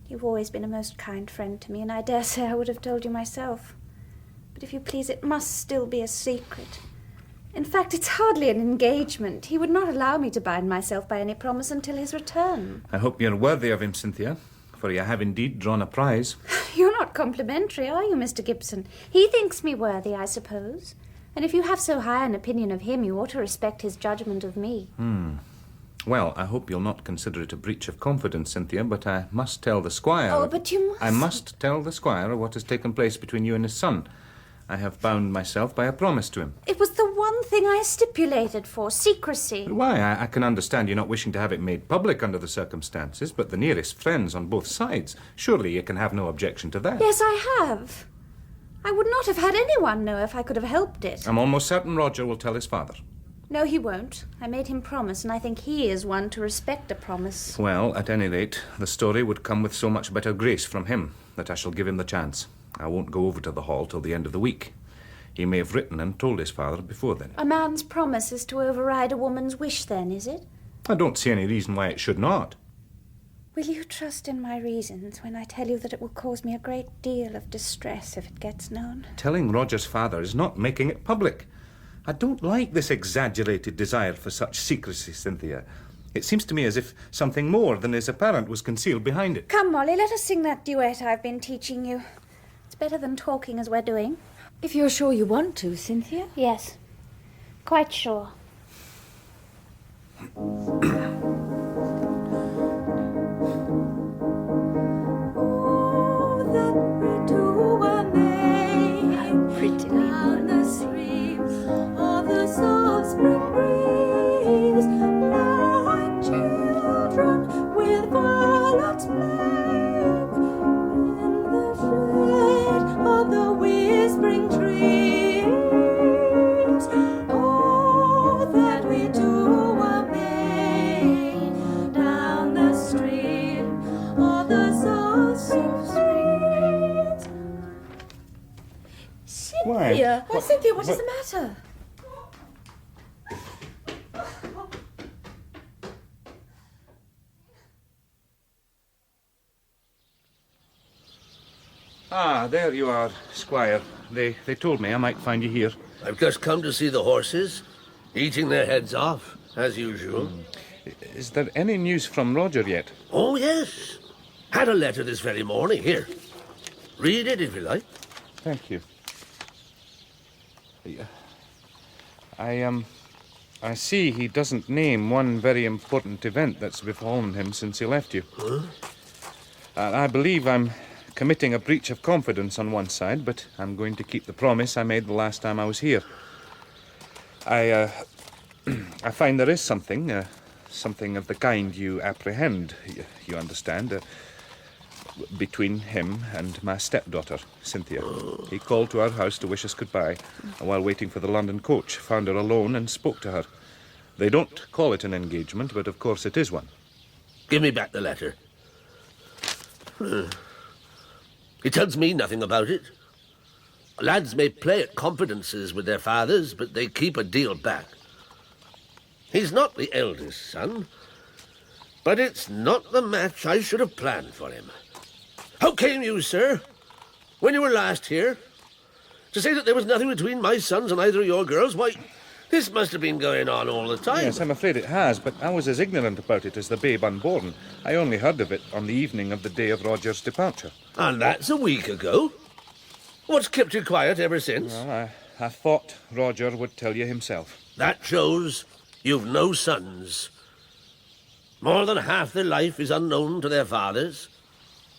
You've always been a most kind friend to me, and I dare say I would have told you myself. But if you please, it must still be a secret. In fact, it's hardly an engagement. He would not allow me to bind myself by any promise until his return. I hope you're worthy of him, Cynthia, for you have indeed drawn a prize. You're not complimentary, are you, Mr. Gibson? He thinks me worthy, I suppose. And if you have so high an opinion of him, you ought to respect his judgment of me. Well, I hope you'll not consider it a breach of confidence, Cynthia, but I must tell the squire... Oh, but you must... I must tell the squire what has taken place between you and his son. I have bound myself by a promise to him. It was the one thing I stipulated for, secrecy. Why, I can understand you not wishing to have it made public under the circumstances, but the nearest friends on both sides. Surely you can have no objection to that. Yes, I have. I would not have had anyone know if I could have helped it. I'm almost certain Roger will tell his father. No, he won't. I made him promise, and I think he is one to respect a promise. Well, at any rate, the story would come with so much better grace from him that I shall give him the chance. I won't go over to the hall till the end of the week. He may have written and told his father before then. A man's promise is to override a woman's wish, then, is it? I don't see any reason why it should not. Will you trust in my reasons when I tell you that it will cause me a great deal of distress if it gets known? Telling Roger's father is not making it public. I don't like this exaggerated desire for such secrecy, Cynthia. It seems to me as if something more than is apparent was concealed behind it. Come, Molly, let us sing that duet I've been teaching you. It's better than talking as we're doing. If you're sure you want to, Cynthia. Yes, quite sure. Prettily on the streams of the soft spring breeze, like children with violets playing in the shade of the whispering trees. Oh, that we two were made down the stream of the soft spring breeze. Why? Why, Cynthia, what is the matter? Ah, there you are, Squire. They told me I might find you here. I've just come to see the horses, eating their heads off, as usual. Is there any news from Roger yet? Oh, yes. Had a letter this very morning. Here. Read it if you like. Thank you. I see he doesn't name one very important event that's befallen him since he left you. Huh? I believe I'm committing a breach of confidence on one side, but I'm going to keep the promise I made the last time I was here. I find there is something of the kind you apprehend, you understand, between him and my stepdaughter, Cynthia. He called to our house to wish us goodbye, and while waiting for the London coach, found her alone and spoke to her. They don't call it an engagement, but of course it is one. Give me back the letter. It tells me nothing about it. Lads may play at confidences with their fathers, but they keep a deal back. He's not the eldest son, but it's not the match I should have planned for him. How came you, sir, when you were last here, to say that there was nothing between my sons and either of your girls? Why, this must have been going on all the time. Yes, I'm afraid it has, but I was as ignorant about it as the babe unborn. I only heard of it on the evening of the day of Roger's departure. And that's a week ago. What's kept you quiet ever since? Well, I thought Roger would tell you himself. That shows you've no sons. More than half their life is unknown to their fathers.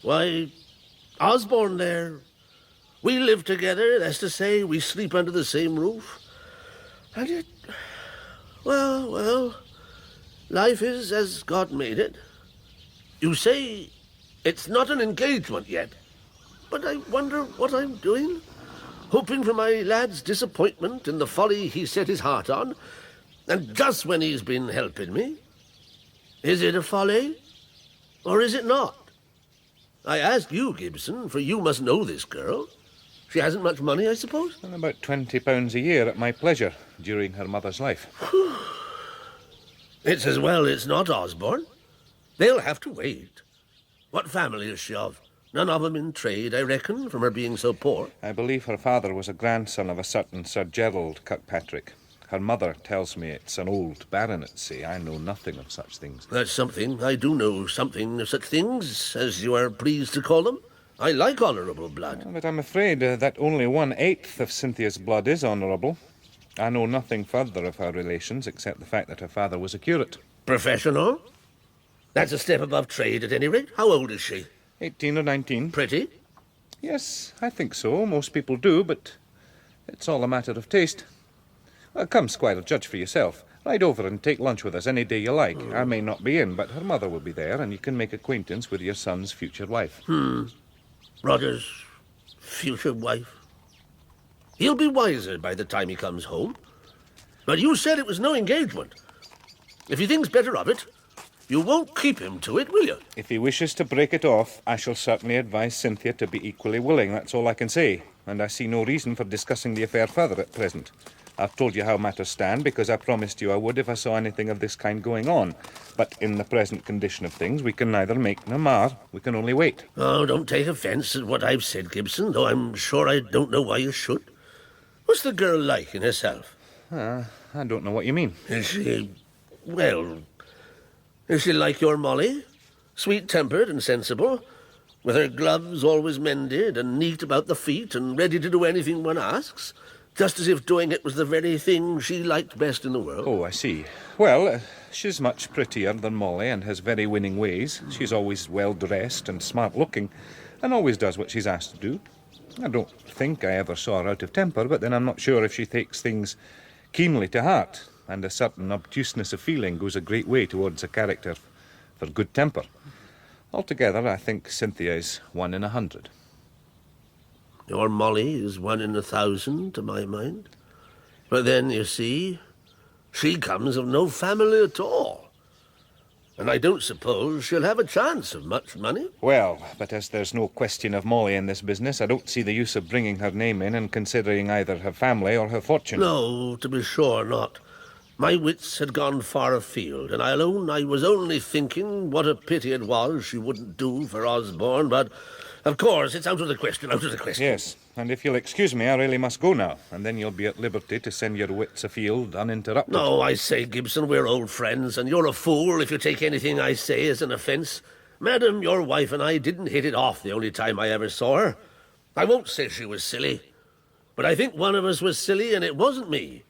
Why, Osborne there, we live together, that's to say, we sleep under the same roof. And yet, well, life is as God made it. You say it's not an engagement yet, but I wonder what I'm doing. Hoping for my lad's disappointment in the folly he set his heart on, and just when he's been helping me. Is it a folly, or is it not? I ask you, Gibson, for you must know this girl. She hasn't much money, I suppose? And about £20 a year at my pleasure during her mother's life. It's as well it's not Osborne. They'll have to wait. What family is she of? None of 'em in trade, I reckon, from her being so poor. I believe her father was a grandson of a certain Sir Gerald Kirkpatrick. Her mother tells me it's an old baronetcy. I know nothing of such things. That's something. I do know something of such things, as you are pleased to call them. I like honourable blood. But I'm afraid that only 1/8 of Cynthia's blood is honourable. I know nothing further of her relations, except the fact that her father was a curate. Professional? That's a step above trade, at any rate. How old is she? 18 or 19. Pretty? Yes, I think so. Most people do, but it's all a matter of taste. Well, come, Squire, judge for yourself. Ride over and take lunch with us any day you like. I may not be in, but her mother will be there, and you can make acquaintance with your son's future wife. Roger's future wife? He'll be wiser by the time he comes home. But you said it was no engagement. If he thinks better of it, you won't keep him to it, will you? If he wishes to break it off, I shall certainly advise Cynthia to be equally willing. That's all I can say. And I see no reason for discussing the affair further at present. I've told you how matters stand because I promised you I would if I saw anything of this kind going on. But in the present condition of things, we can neither make nor mar. We can only wait. Oh, don't take offence at what I've said, Gibson, though I'm sure I don't know why you should. What's the girl like in herself? I don't know what you mean. Is she like your Molly? Sweet-tempered and sensible, with her gloves always mended and neat about the feet and ready to do anything one asks? Just as if doing it was the very thing she liked best in the world. Oh, I see. Well, she's much prettier than Molly and has very winning ways. She's always well-dressed and smart-looking and always does what she's asked to do. I don't think I ever saw her out of temper, but then I'm not sure if she takes things keenly to heart, and a certain obtuseness of feeling goes a great way towards a character for good temper. Altogether, I think Cynthia is 1 in 100. Your Molly is 1 in 1,000, to my mind. But then, you see, she comes of no family at all. And I don't suppose she'll have a chance of much money. Well, but as there's no question of Molly in this business, I don't see the use of bringing her name in and considering either her family or her fortune. No, to be sure not. My wits had gone far afield, and I'll own I was only thinking what a pity it was she wouldn't do for Osborne, but of course it's out of the question. Yes, and if you'll excuse me, I really must go now, and then you'll be at liberty to send your wits afield uninterrupted. No, I say, Gibson, we're old friends, and you're a fool if you take anything I say as an offence. Madam, your wife and I didn't hit it off the only time I ever saw her. I won't say she was silly, but I think one of us was silly, and it wasn't me.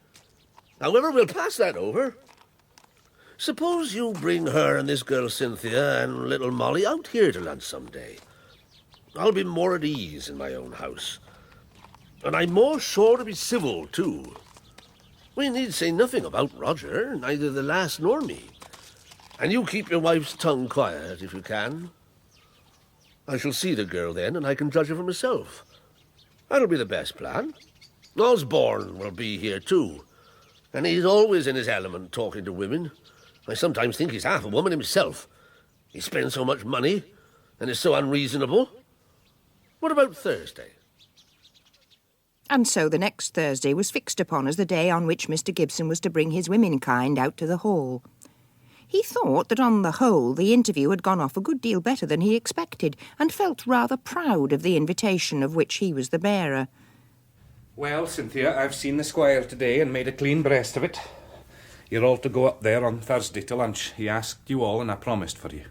However, we'll pass that over. Suppose you bring her and this girl Cynthia and little Molly out here to lunch some day. I'll be more at ease in my own house. And I'm more sure to be civil, too. We need say nothing about Roger, neither the lass nor me. And you keep your wife's tongue quiet, if you can. I shall see the girl then, and I can judge her for myself. That'll be the best plan. Osborne will be here, too. And he's always in his element talking to women. I sometimes think he's half a woman himself. He spends so much money and is so unreasonable. What about Thursday? And so the next Thursday was fixed upon as the day on which Mr. Gibson was to bring his womenkind out to the hall. He thought that on the whole the interview had gone off a good deal better than he expected, and felt rather proud of the invitation of which he was the bearer. Well, Cynthia, I've seen the squire today and made a clean breast of it. You're all to go up there on Thursday to lunch. He asked you all and I promised for you.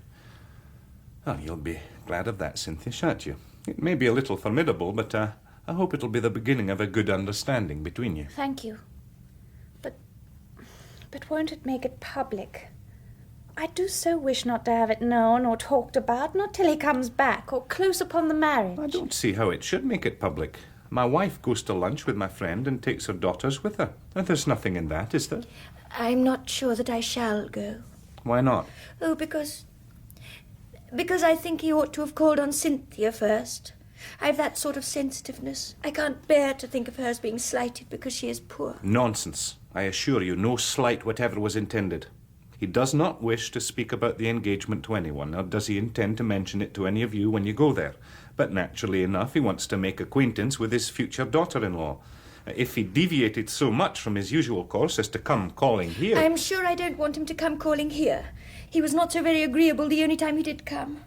Oh, you'll be glad of that, Cynthia, shan't you? It may be a little formidable, but I hope it'll be the beginning of a good understanding between you. Thank you. But won't it make it public? I do so wish not to have it known or talked about, not till he comes back, or close upon the marriage. I don't see how it should make it public. My wife goes to lunch with my friend and takes her daughters with her. And there's nothing in that, is there? I'm not sure that I shall go. Why not? Oh, because I think he ought to have called on Cynthia first. I've that sort of sensitiveness. I can't bear to think of her as being slighted because she is poor. Nonsense. I assure you, no slight whatever was intended. He does not wish to speak about the engagement to anyone, nor does he intend to mention it to any of you when you go there. But naturally enough, he wants to make acquaintance with his future daughter-in-law. If he deviated so much from his usual course as to come calling here... I'm sure I don't want him to come calling here. He was not so very agreeable the only time he did come.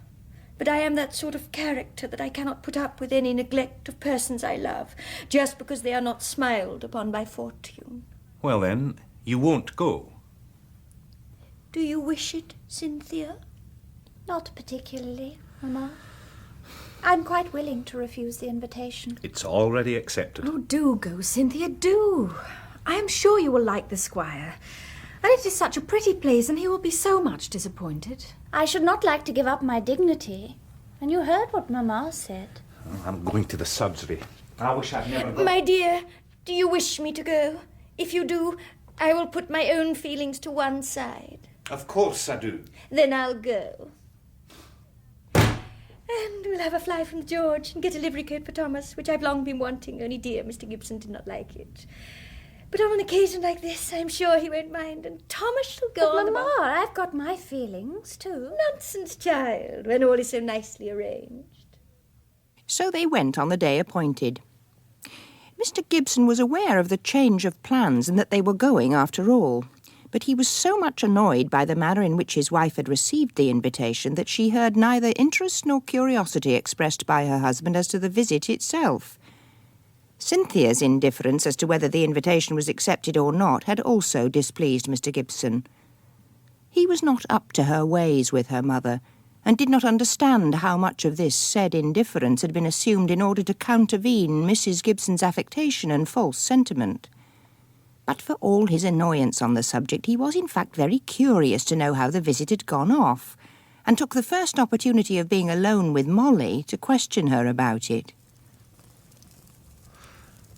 But I am that sort of character that I cannot put up with any neglect of persons I love, just because they are not smiled upon by fortune. Well, then, you won't go. Do you wish it, Cynthia? Not particularly, Mamma. I'm quite willing to refuse the invitation. It's already accepted. Oh, do go, Cynthia, do. I am sure you will like the squire. And it is such a pretty place, and he will be so much disappointed. I should not like to give up my dignity. And you heard what Mamma said. I'm going to the surgery. I wish I'd never gone. My dear, do you wish me to go? If you do, I will put my own feelings to one side. Of course I do. Then I'll go. And we'll have a fly from George and get a livery coat for Thomas, which I've long been wanting, only dear Mr. Gibson did not like it. But on an occasion like this, I'm sure he won't mind, and Thomas shall go But on Mamma, about... I've got my feelings too. Nonsense, child, when all is so nicely arranged. So they went on the day appointed. Mr. Gibson was aware of the change of plans and that they were going after all. But he was so much annoyed by the manner in which his wife had received the invitation that she heard neither interest nor curiosity expressed by her husband as to the visit itself. Cynthia's indifference as to whether the invitation was accepted or not had also displeased Mr. Gibson. He was not up to her ways with her mother, and did not understand how much of this said indifference had been assumed in order to countervene Mrs. Gibson's affectation and false sentiment. But for all his annoyance on the subject, he was in fact very curious to know how the visit had gone off, and took the first opportunity of being alone with Molly to question her about it.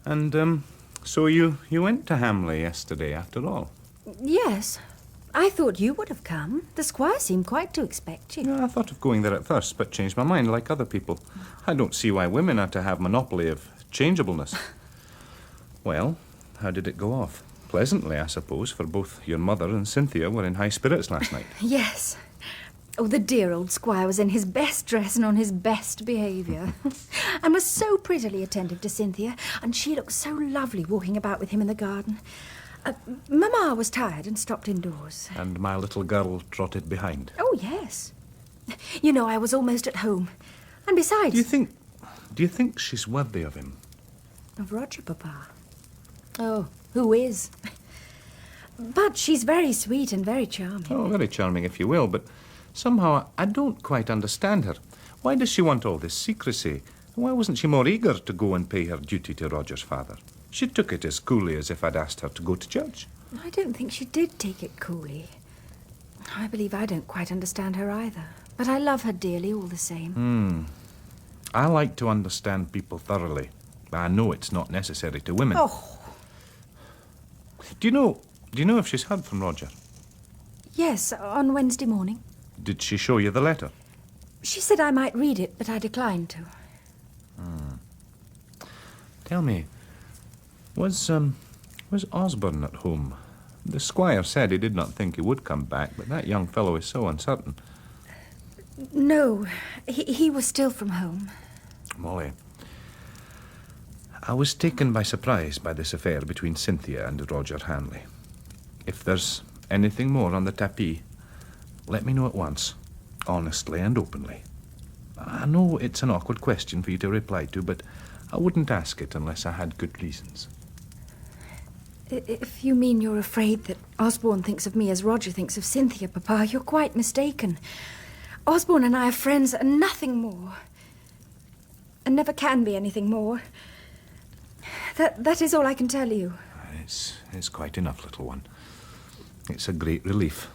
And, so you went to Hamley yesterday, after all? Yes. I thought you would have come. The squire seemed quite to expect you. Yeah, I thought of going there at first, but changed my mind like other people. I don't see why women are to have monopoly of changeableness. Well, how did it go off? Pleasantly, I suppose, for both your mother and Cynthia were in high spirits last night. Yes. Oh, the dear old squire was in his best dress and on his best behaviour. And was so prettily attentive to Cynthia, and she looked so lovely walking about with him in the garden. Mamma was tired and stopped indoors. And my little girl trotted behind. Oh, yes. You know, I was almost at home. And besides... Do you think she's worthy of him? Of Roger, Papa? Oh, who is? But she's very sweet and very charming. Oh, very charming, if you will, but somehow I don't quite understand her. Why does she want all this secrecy? Why wasn't she more eager to go and pay her duty to Roger's father? She took it as coolly as if I'd asked her to go to church. I don't think she did take it coolly. I believe I don't quite understand her either. But I love her dearly all the same. I like to understand people thoroughly. I know it's not necessary to women. Oh. Do you know if she's heard from Roger? Yes, on Wednesday morning. Did she show you the letter? She said I might read it, but I declined to. Tell me, was Osborne at home? The squire said he did not think he would come back, but that young fellow is so uncertain. No, he was still from home. Molly, I was taken by surprise by this affair between Cynthia and Roger Hamley. If there's anything more on the tapis, let me know at once, honestly and openly. I know it's an awkward question for you to reply to, but I wouldn't ask it unless I had good reasons. If you mean you're afraid that Osborne thinks of me as Roger thinks of Cynthia, Papa, you're quite mistaken. Osborne and I are friends and nothing more. And never can be anything more. That is all I can tell you. It's quite enough, little one. It's a great relief.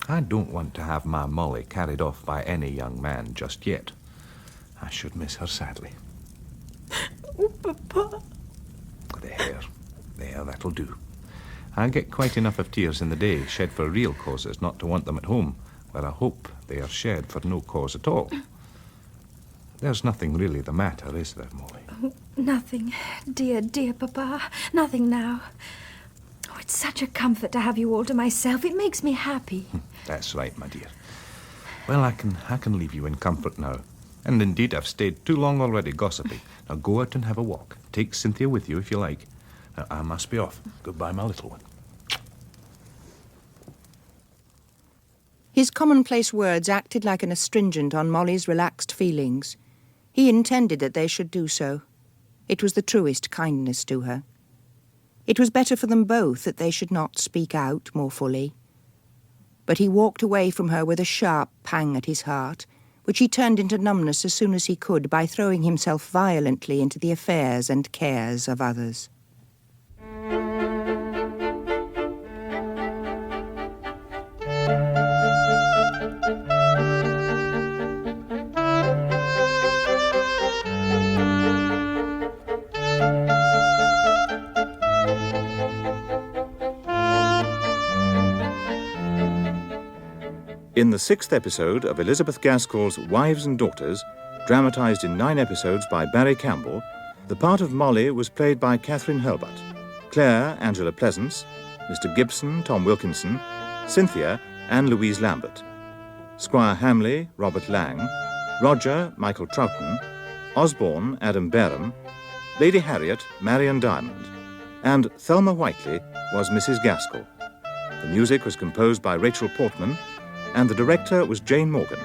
I don't want to have my Molly carried off by any young man just yet. I should miss her sadly. Oh, Papa. There, that'll do. I get quite enough of tears in the day shed for real causes not to want them at home, where I hope they are shed for no cause at all. There's nothing really the matter, is there, Molly? Oh, nothing. Dear, dear Papa. Nothing now. Oh, it's such a comfort to have you all to myself. It makes me happy. That's right, my dear. Well, I can leave you in comfort now. And indeed, I've stayed too long already gossiping. Now go out and have a walk. Take Cynthia with you if you like. Now, I must be off. Goodbye, my little one. His commonplace words acted like an astringent on Molly's relaxed feelings. He intended that they should do so. It was the truest kindness to her. It was better for them both that they should not speak out more fully. But he walked away from her with a sharp pang at his heart, which he turned into numbness as soon as he could by throwing himself violently into the affairs and cares of others. In the 6th episode of Elizabeth Gaskell's Wives and Daughters, dramatised in 9 episodes by Barry Campbell, the part of Molly was played by Kathryn Hurlbutt, Claire, Angela Pleasance, Mr. Gibson, Tom Wilkinson, Cynthia, Anne-Louise Lambert, Squire Hamley, Robert Lang, Roger, Michael Troughton, Osborne, Adam Barham, Lady Harriet, Marian Diamond, and Thelma Whiteley was Mrs. Gaskell. The music was composed by Rachel Portman, and the director was Jane Morgan.